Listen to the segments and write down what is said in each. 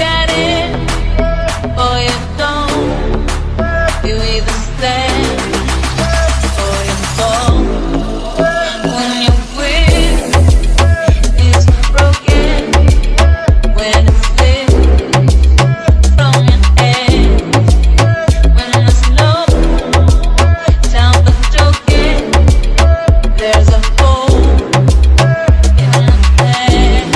get it or you don't. You either stand or you fall. When you're weak, it's broken. When it's lit from your head, when there's no time for joking, there's a hole in my head.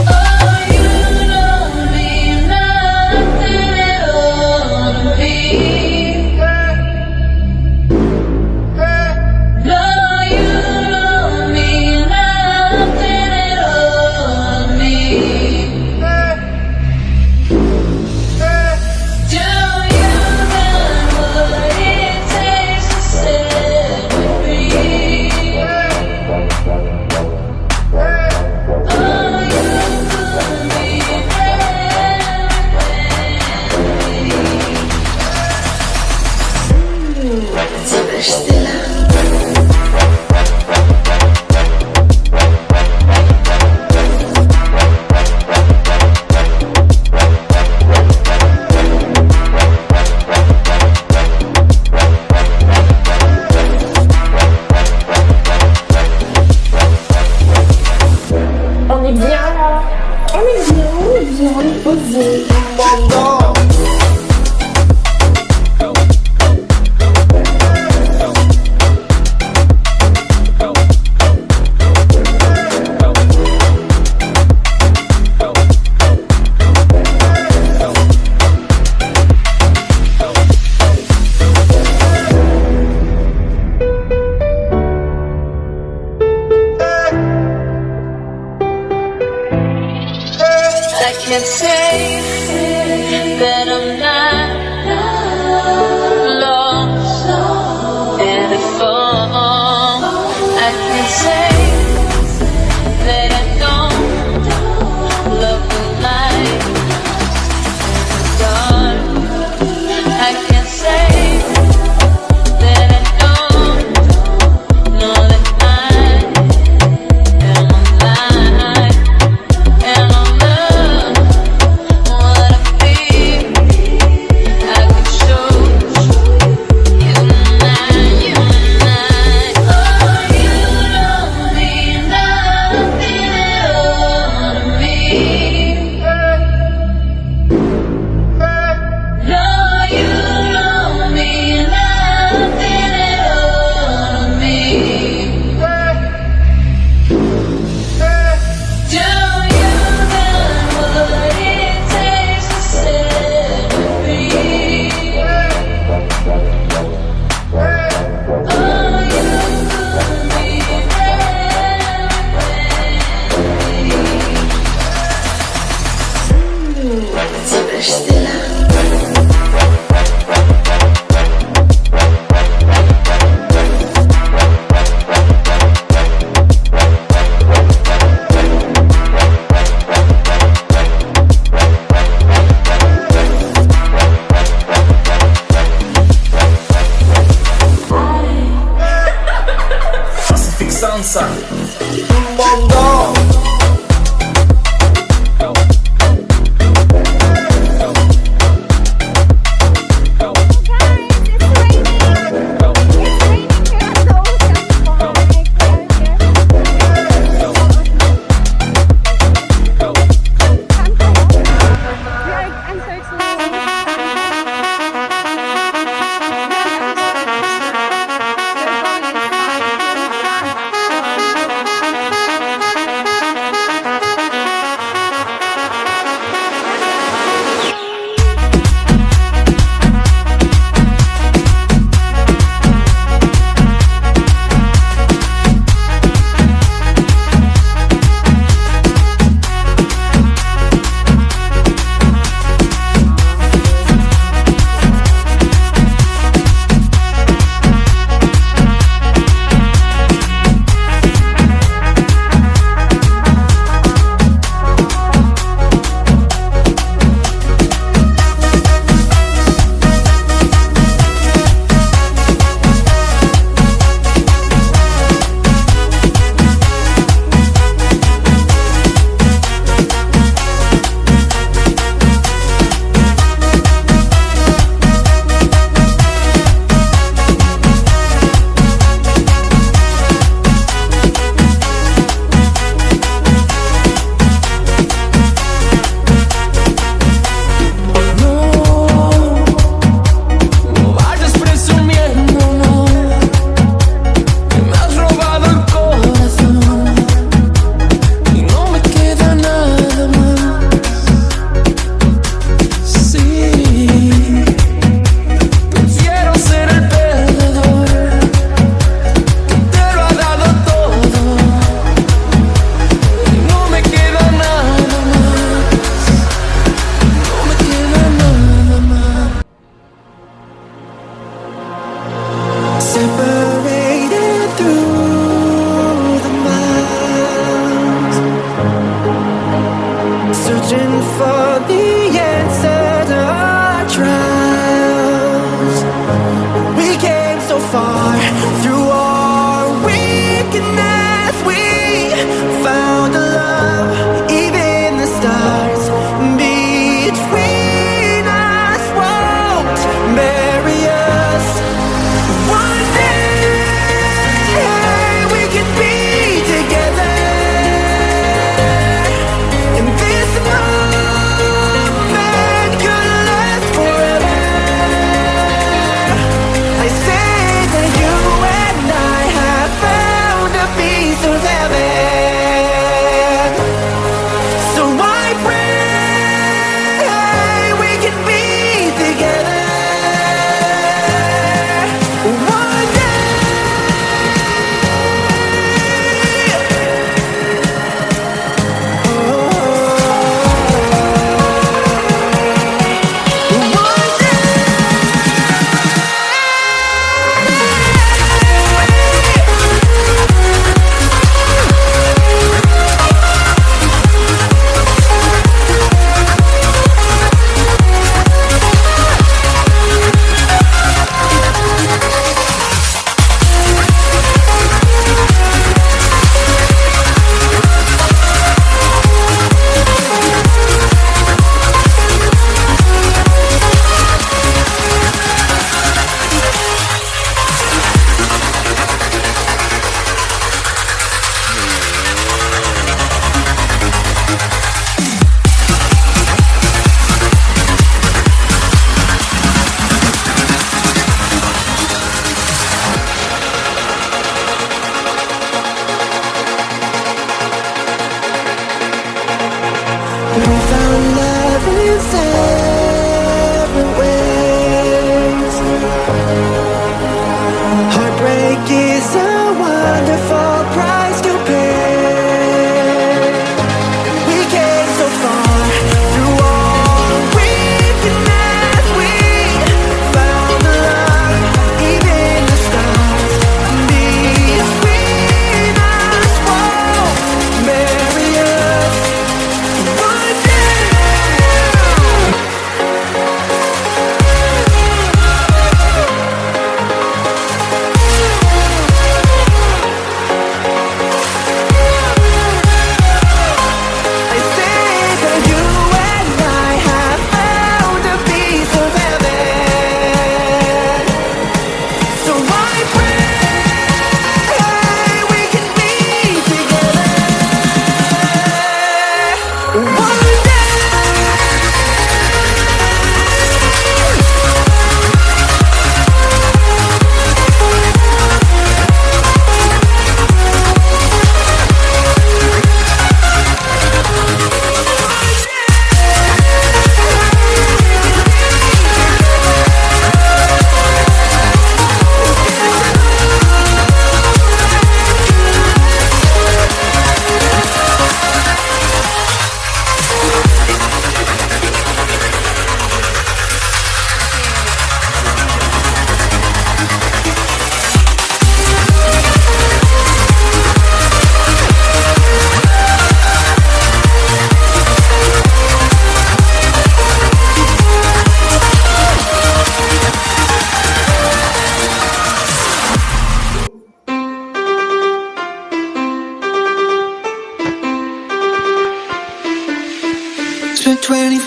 Oh, you don't mean nothing at all to me. No, you don't mean nothing at all to me. Do you got what it takes to set me free? Oh, you could be Resterai là. On est bien là. On est bien, on est bien, on est posé. I can't say that I'm not lost and I fall. I can't say that I don't love the light and the dark. I can't say that I don't know that I am alive and I love what I feel. I can show you tonight, you tonight. Oh, you don't mean nothing at all to me. No, you don't mean nothing at all to me. Do you got what it takes to set me free? Oh, you could be Resterai là. C'est fixant ça.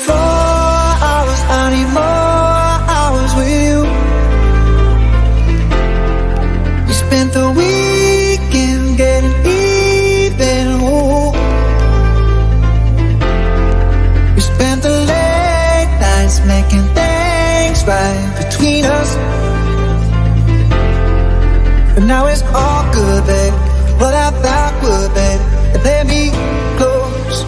hours, I need more hours with you. We spent the weekend getting even, ooh. We spent the late nights making things right between us. But now it's all good, babe. Roll that backward, babe, and let me close.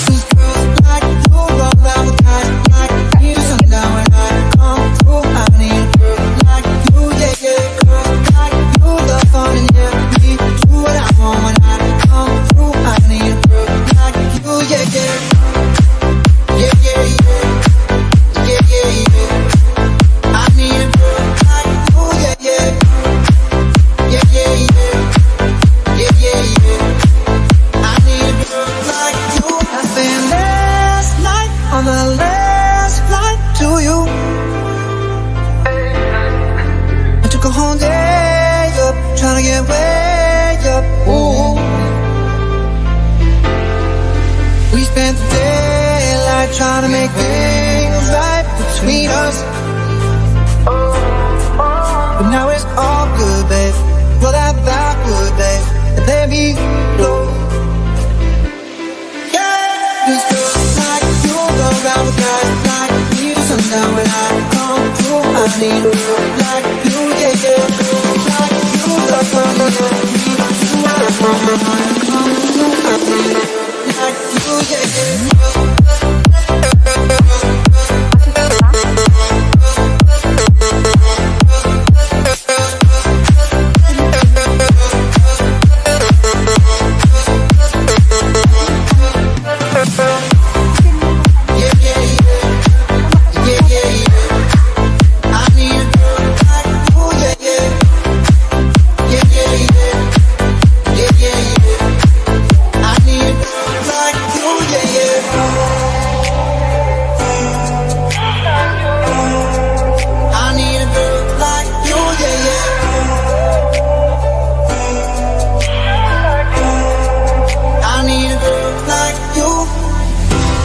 These girls like you run around with guys like me to sundown. When I come through, I need a girl like you, yeah, yeah. Girls like you love fun and yeah, me do what I want. When I come through, I need a girl like you, yeah, yeah. Yeah, yeah, yeah. Yeah, yeah, yeah. I need a girl like you, yeah, yeah. Yeah, yeah, yeah. Yeah, yeah, yeah. I need a girl like you. I spent last night on the last flight to you. I took a whole day up, trying to get way up. Ooh. We spent the daylight trying to make things right between us. But now it's all good, babe. Roll that backward, babe, and let me go. Yeah, these girls like you go around with guys like me to sundown. When I come through, I need a girl like you, yeah, yeah. Girls like you love fun, yeah. Me too, I want when I come through, I need a girl like you, yeah, yeah.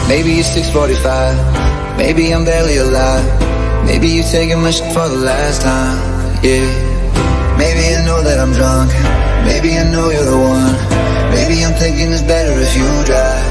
Maybe it's 6:45, maybe I'm barely alive. Maybe you taking my shit for the last time, yeah. Maybe I know that I'm drunk, maybe I know you're the one. Maybe I'm thinking it's better if you drive.